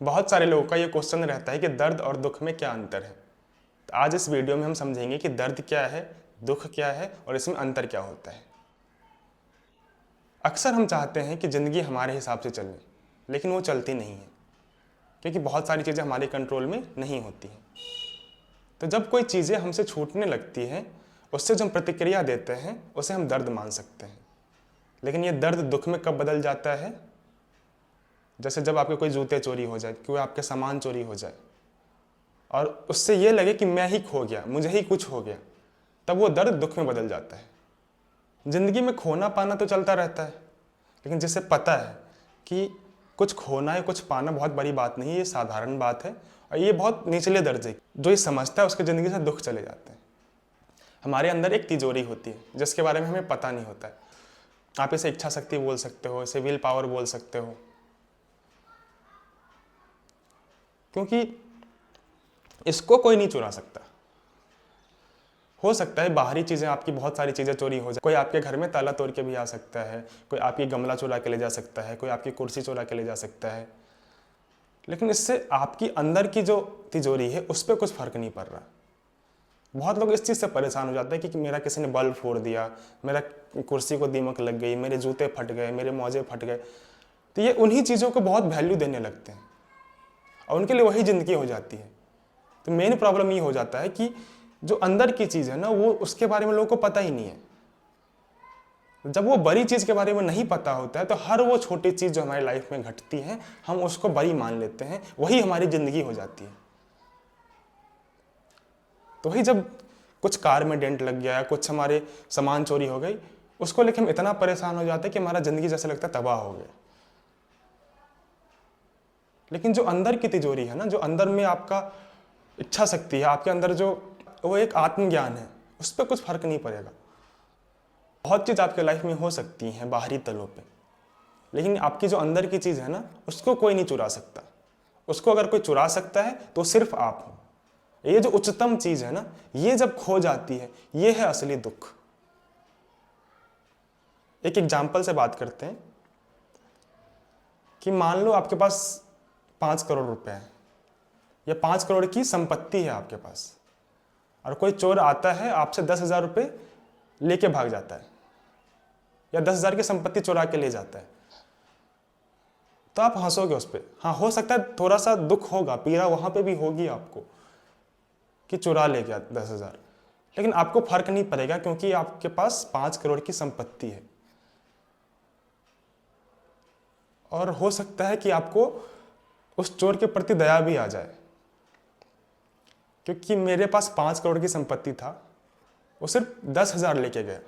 बहुत सारे लोगों का ये क्वेश्चन रहता है कि दर्द और दुख में क्या अंतर है। तो आज इस वीडियो में हम समझेंगे कि दर्द क्या है, दुख क्या है और इसमें अंतर क्या होता है। अक्सर हम चाहते हैं कि ज़िंदगी हमारे हिसाब से चले, लेकिन वो चलती नहीं है, क्योंकि बहुत सारी चीज़ें हमारे कंट्रोल में नहीं होती हैं। तो जब कोई चीज़ें हमसे छूटने लगती हैं, उससे जो हम प्रतिक्रिया देते हैं उसे हम दर्द मान सकते हैं। लेकिन ये दर्द दुख में कब बदल जाता है? जैसे जब आपके कोई जूते चोरी हो जाए, कोई आपके सामान चोरी हो जाए और उससे ये लगे कि मैं ही खो गया, मुझे ही कुछ हो गया, तब वो दर्द दुख में बदल जाता है। ज़िंदगी में खोना पाना तो चलता रहता है, लेकिन जिसे पता है कि कुछ खोना है, कुछ पाना बहुत बड़ी बात नहीं है, ये साधारण बात है और ये बहुत निचले दर्जे की, जो ये समझता है उसकी ज़िंदगी से दुख चले जाते हैं। हमारे अंदर एक तिजोरी होती है जिसके बारे में हमें पता नहीं होता है। आप इसे इच्छा शक्ति बोल सकते हो, इसे विल पावर बोल सकते हो, क्योंकि इसको कोई नहीं चुरा सकता। हो सकता है बाहरी चीज़ें, आपकी बहुत सारी चीज़ें चोरी हो जाए, कोई आपके घर में ताला तोड़ के भी आ सकता है, कोई आपकी गमला चुरा के ले जा सकता है, कोई आपकी कुर्सी चुरा के ले जा सकता है, लेकिन इससे आपकी अंदर की जो तिजोरी है उस पर कुछ फर्क नहीं पड़ रहा। बहुत लोग इस चीज़ से परेशान हो जाते हैं कि मेरा किसी ने बल्ब फोड़ दिया, मेरा कुर्सी को दीमक लग गई, मेरे जूते फट गए, मेरे मोजे फट गए। तो ये उन्हीं चीज़ों को बहुत वैल्यू देने लगते हैं और उनके लिए वही ज़िंदगी हो जाती है। तो मेन प्रॉब्लम ये हो जाता है कि जो अंदर की चीज़ है ना, वो उसके बारे में लोगों को पता ही नहीं है। जब वो बड़ी चीज़ के बारे में नहीं पता होता है तो हर वो छोटी चीज़ जो हमारी लाइफ में घटती है हम उसको बड़ी मान लेते हैं, वही हमारी ज़िंदगी हो जाती है। तो वही जब कुछ कार में डेंट लग गया, कुछ हमारे सामान चोरी हो गई, उसको लेकर हम इतना परेशान हो जाते हैं कि हमारा ज़िंदगी जैसे लगता है तबाह हो गया। लेकिन जो अंदर की तिजोरी है ना, जो अंदर में आपका इच्छा शक्ति है, आपके अंदर जो वो एक आत्मज्ञान है, उस पर कुछ फर्क नहीं पड़ेगा। बहुत चीज़ आपके लाइफ में हो सकती हैं बाहरी तलों पे, लेकिन आपकी जो अंदर की चीज़ है ना, उसको कोई नहीं चुरा सकता। उसको अगर कोई चुरा सकता है तो सिर्फ आप हो। ये जो उच्चतम चीज़ है ना, ये जब खो जाती है, ये है असली दुख। एक एग्जाम्पल से बात करते हैं कि मान लो आपके पास 5 करोड़ रुपए है या 5 करोड़ की संपत्ति है आपके पास, और कोई चोर आता है आपसे 10,000 रुपये लेके भाग जाता है या 10,000 की संपत्ति चुरा के ले जाता है, तो आप हंसोगे उस पर। हाँ, हो सकता है थोड़ा सा दुख होगा, पीड़ा वहां पे भी होगी आपको कि चुरा ले गया 10,000, लेकिन आपको फर्क नहीं पड़ेगा क्योंकि आपके पास 5 करोड़ की संपत्ति है। और हो सकता है कि आपको उस चोर के प्रति दया भी आ जाए, क्योंकि मेरे पास 5 करोड़ की संपत्ति था, वो सिर्फ 10,000 लेके गया।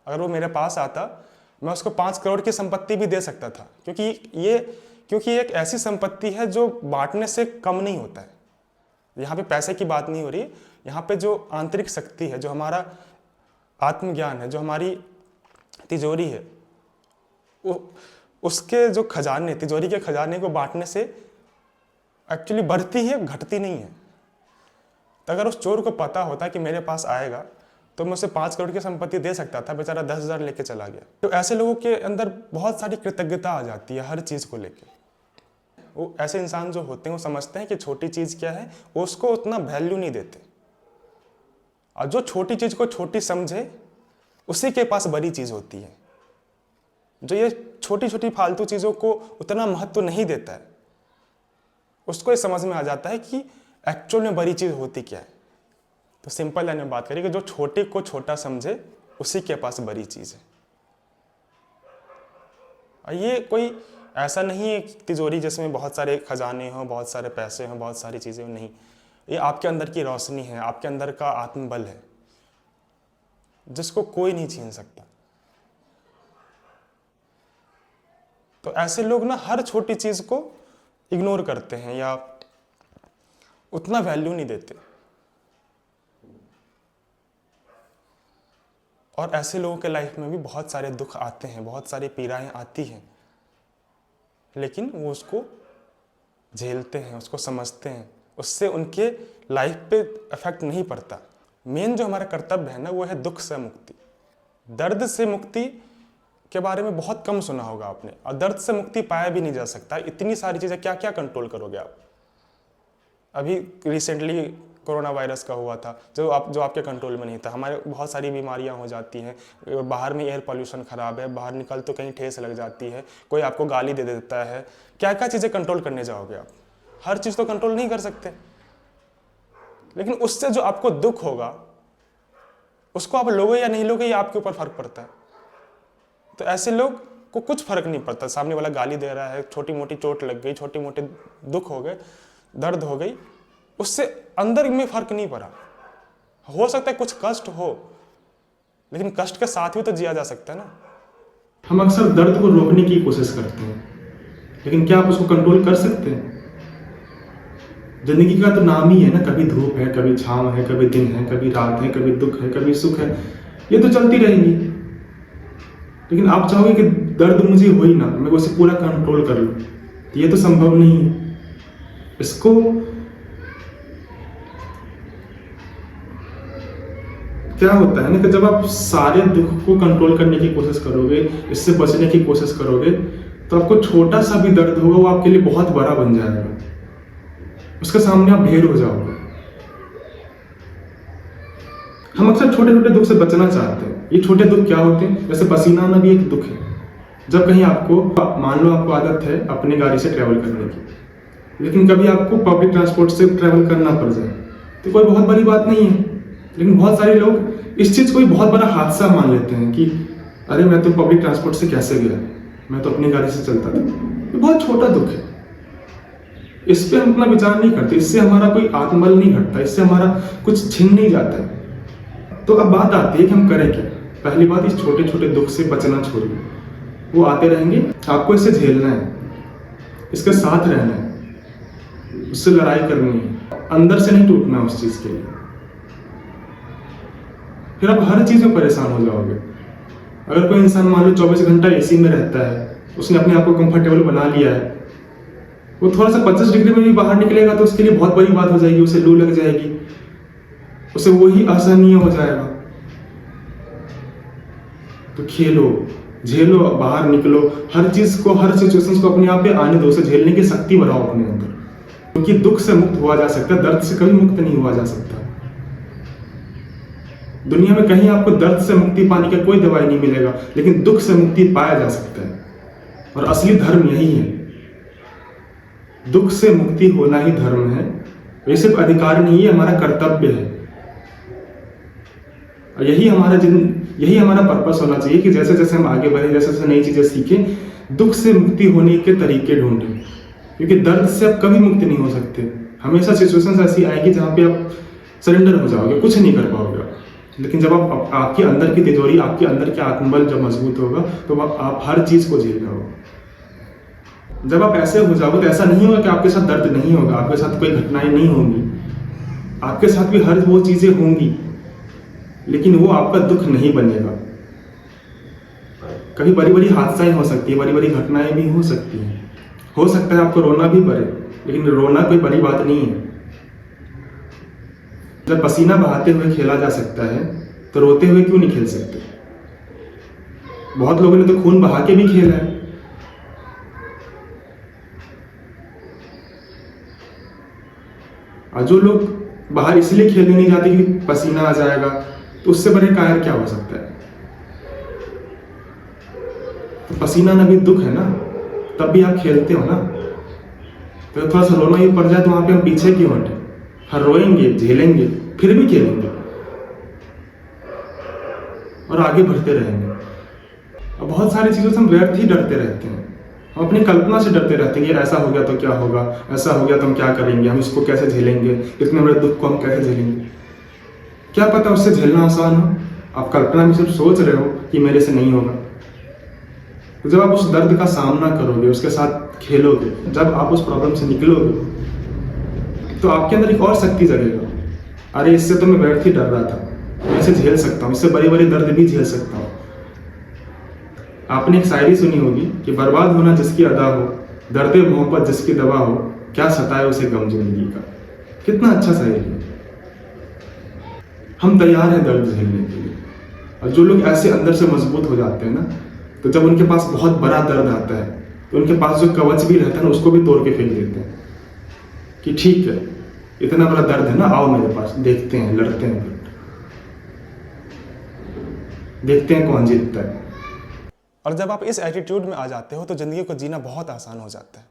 अगर वो मेरे पास आता, मैं उसको 5 करोड़ की संपत्ति भी दे सकता था, क्योंकि एक ऐसी संपत्ति है जो बांटने से कम नहीं होता है। यहाँ पे पैसे की बात नहीं हो रही, यहाँ पे जो आंतरिक शक्ति है, जो हमारा आत्मज्ञान है, जो हमारी तिजोरी है, वो उसके जो खजाने, तिजोरी के खजाने को बांटने से एक्चुअली बढ़ती है, घटती नहीं है। तो अगर उस चोर को पता होता कि मेरे पास आएगा तो मैं उसे 5 करोड़ की संपत्ति दे सकता था, बेचारा 10,000 लेके चला गया। तो ऐसे लोगों के अंदर बहुत सारी कृतज्ञता आ जाती है हर चीज़ को लेके। वो ऐसे इंसान जो होते हैं वो समझते हैं कि छोटी चीज़ क्या है, वो उसको उतना वैल्यू नहीं देते, और जो छोटी चीज़ को छोटी समझे उसी के पास बड़ी चीज़ होती है। जो ये छोटी छोटी फालतू चीज़ों को उतना महत्व नहीं देता है, उसको ये समझ में आ जाता है कि एक्चुअल में बड़ी चीज़ होती क्या है। तो सिंपल लाइन में बात करें कि जो छोटे को छोटा समझे उसी के पास बड़ी चीज़ है। और ये कोई ऐसा नहीं है तिजोरी जिसमें बहुत सारे खजाने हों, बहुत सारे पैसे हों, बहुत सारी चीज़ें हों, नहीं। ये आपके अंदर की रोशनी है, आपके अंदर का आत्मबल है, जिसको कोई नहीं छीन सकता। तो ऐसे लोग ना हर छोटी चीज़ को इग्नोर करते हैं या उतना वैल्यू नहीं देते, और ऐसे लोगों के लाइफ में भी बहुत सारे दुख आते हैं, बहुत सारी पीड़ाएं आती हैं, लेकिन वो उसको झेलते हैं, उसको समझते हैं, उससे उनके लाइफ पे इफेक्ट नहीं पड़ता। मेन जो हमारा कर्तव्य है ना, वो है दुख से मुक्ति। दर्द से मुक्ति के बारे में बहुत कम सुना होगा आपने, और दर्द से मुक्ति पाया भी नहीं जा सकता। इतनी सारी चीज़ें क्या क्या कंट्रोल करोगे आप। अभी रिसेंटली कोरोना वायरस का हुआ था, जो आपके कंट्रोल में नहीं था। हमारे बहुत सारी बीमारियां हो जाती हैं, बाहर में एयर पोल्यूशन ख़राब है, बाहर निकल तो कहीं ठेस लग जाती है, कोई आपको गाली दे देता है, क्या क्या चीज़ें कंट्रोल करने जाओगे आप। हर चीज़ तो कंट्रोल नहीं कर सकते, लेकिन उससे जो आपको दुख होगा उसको आप लोगे या नहीं लोगे, ये आपके ऊपर फर्क पड़ता है। तो ऐसे लोग को कुछ फर्क नहीं पड़ता, सामने वाला गाली दे रहा है, छोटी मोटी चोट लग गई, छोटे मोटे दुख हो गए, दर्द हो गई, उससे अंदर में फर्क नहीं पड़ा। हो सकता है कुछ कष्ट हो, लेकिन कष्ट के साथ भी तो जिया जा सकता है ना। हम अक्सर दर्द को रोकने की कोशिश करते हैं, लेकिन क्या आप उसको कंट्रोल कर सकते हैं? जिंदगी का तो नाम ही है ना, कभी धूप है, कभी छांव है, कभी दिन है, कभी रात है, कभी दुख है, कभी सुख है, ये तो चलती रहेगी। लेकिन आप चाहोगे कि दर्द मुझे हो ही ना, मैं उसे पूरा कंट्रोल कर लूं, ये तो संभव नहीं है। इसको क्या होता है ना कि जब आप सारे दुख को कंट्रोल करने की कोशिश करोगे, इससे बचने की कोशिश करोगे, तो आपको छोटा सा भी दर्द होगा वो आपके लिए बहुत बड़ा बन जाएगा, उसके सामने आप ढेर हो जाओगे। हम अक्सर छोटे छोटे दुख से बचना चाहते हैं। ये छोटे दुख क्या होते हैं? जैसे पसीना आना भी एक दुख है। जब कहीं आपको, मान लो आपको आदत है अपनी गाड़ी से ट्रैवल करने की, लेकिन कभी आपको पब्लिक ट्रांसपोर्ट से ट्रैवल करना पड़ जाए, तो कोई बहुत बड़ी बात नहीं है। लेकिन बहुत सारे लोग इस चीज को भी बहुत बड़ा हादसा मान लेते हैं कि अरे मैं तो पब्लिक ट्रांसपोर्ट से कैसे गया, मैं तो अपनी गाड़ी से चलता था। ये बहुत छोटा दुख है, इस पे हम अपना विचार नहीं करते, इससे हमारा कोई आत्मबल नहीं घटता, इससे हमारा कुछ छिन नहीं जाता है। तो अब बात आती है कि हम करें क्या। पहली बात, इस छोटे छोटे दुख से बचना छोड़िए, वो आते रहेंगे, आपको इसे झेलना है, इसके साथ रहना है, उससे लड़ाई करनी है, अंदर से नहीं टूटना उस चीज के लिए। फिर आप हर चीज में परेशान हो जाओगे। अगर कोई इंसान मान लो 24 घंटा एसी में रहता है, उसने अपने आप को कंफर्टेबल बना लिया है, वो थोड़ा सा 25 डिग्री में भी बाहर निकलेगा तो उसके लिए बहुत बड़ी बात हो जाएगी, उसे लू लग जाएगी, उसे वही असहनीय हो जाएगा। तो खेलो, झेलो, बाहर निकलो, हर चीज को, हर सिचुएशंस को अपने आप पे आने दो, उसे झेलने की शक्ति बढ़ाओ अपने अंदर, क्योंकि दुख से मुक्त हुआ जा सकता है, दर्द से कभी मुक्त नहीं हुआ जा सकता। दुनिया में कहीं आपको दर्द से मुक्ति पाने का कोई दवाई नहीं मिलेगा, लेकिन दुख से मुक्ति पाया जा सकता है, और असली धर्म यही है। दुख से मुक्ति होना ही धर्म है। ये सिर्फ अधिकार नहीं है, हमारा कर्तव्य है। और यही हमारा पर्पस होना चाहिए कि जैसे जैसे हम आगे बढ़े, जैसे जैसे नई चीजें सीखें, दुख से मुक्ति होने के तरीके ढूंढें, क्योंकि दर्द से आप कभी मुक्त नहीं हो सकते। हमेशा सिचुएशंस ऐसी आएगी जहां पे आप सरेंडर हो जाओगे, कुछ नहीं कर पाओगे। लेकिन जब आपके अंदर की तिजोरी, आपके अंदर के आत्मबल जब मजबूत होगा, तो आप हर चीज को झेल रहे हो। जब आप ऐसे हो जाओगे तो ऐसा नहीं होगा कि आपके साथ दर्द नहीं होगा, आपके साथ कोई घटनाएं नहीं होंगी, आपके साथ भी हर वो चीजें होंगी, लेकिन वो आपका दुख नहीं बनेगा। कभी बड़ी बड़ी हादसाएं हो सकती है, बड़ी बड़ी घटनाएं भी हो सकती हैं, हो सकता है आपको रोना भी पड़े, लेकिन रोना कोई बड़ी बात नहीं है। जब पसीना बहाते हुए खेला जा सकता है, तो रोते हुए क्यों नहीं खेल सकते? बहुत लोगों ने तो खून बहा के भी खेला है। और जो लोग बाहर इसलिए खेलने नहीं जाते कि पसीना आ जाएगा, तो उससे बड़े कायर क्या हो सकता है? तो पसीना ना भी दुख है ना, तब भी आप खेलते हो ना। तो थोड़ा सा रोना ही पड़ जाए तो वहां पे हम पीछे क्यों हटे? हर रोएंगे, झेलेंगे, फिर भी खेलेंगे और आगे बढ़ते रहेंगे। और बहुत सारी चीजों से हम व्यर्थ ही डरते रहते हैं। हम अपनी कल्पना से डरते रहते हैं कि ऐसा हो गया तो क्या होगा, ऐसा हो गया तो हम क्या करेंगे, हम इसको कैसे झेलेंगे, इतने बड़े दुख को हम कैसे झेलेंगे। क्या पता उससे झेलना आसान हो, आप कल्पना में सिर्फ सोच रहे हो कि मेरे से नहीं होगा। तो जब आप उस दर्द का सामना करोगे, उसके साथ खेलोगे, जब आप उस प्रॉब्लम से निकलोगे, तो आपके अंदर एक और शक्ति जगेगा। अरे इससे तो मैं व्यर्थ ही डर रहा था, मैं इसे झेल सकता हूँ, इससे बड़े बड़े दर्द भी झेल सकता हूँ। आपने एक शायरी सुनी होगी कि बर्बाद होना जिसकी अदा हो, दर्द मोहब्बत जिसकी दवा हो, क्या सताए उसे गम जिंदगी का। कितना अच्छा शायरी है। हम तैयार हैं दर्द झेलने के लिए। और जो लोग ऐसे अंदर से मजबूत हो जाते हैं ना, तो जब उनके पास बहुत बड़ा दर्द आता है तो उनके पास जो कवच भी रहता है ना उसको भी तोड़ के फेंक देते हैं कि ठीक है, इतना बड़ा दर्द है ना, आओ मेरे पास, देखते हैं, लड़ते हैं, देखते हैं कौन जीतता है। और जब आप इस एटीट्यूड में आ जाते हो तो ज़िंदगी को जीना बहुत आसान हो जाता है।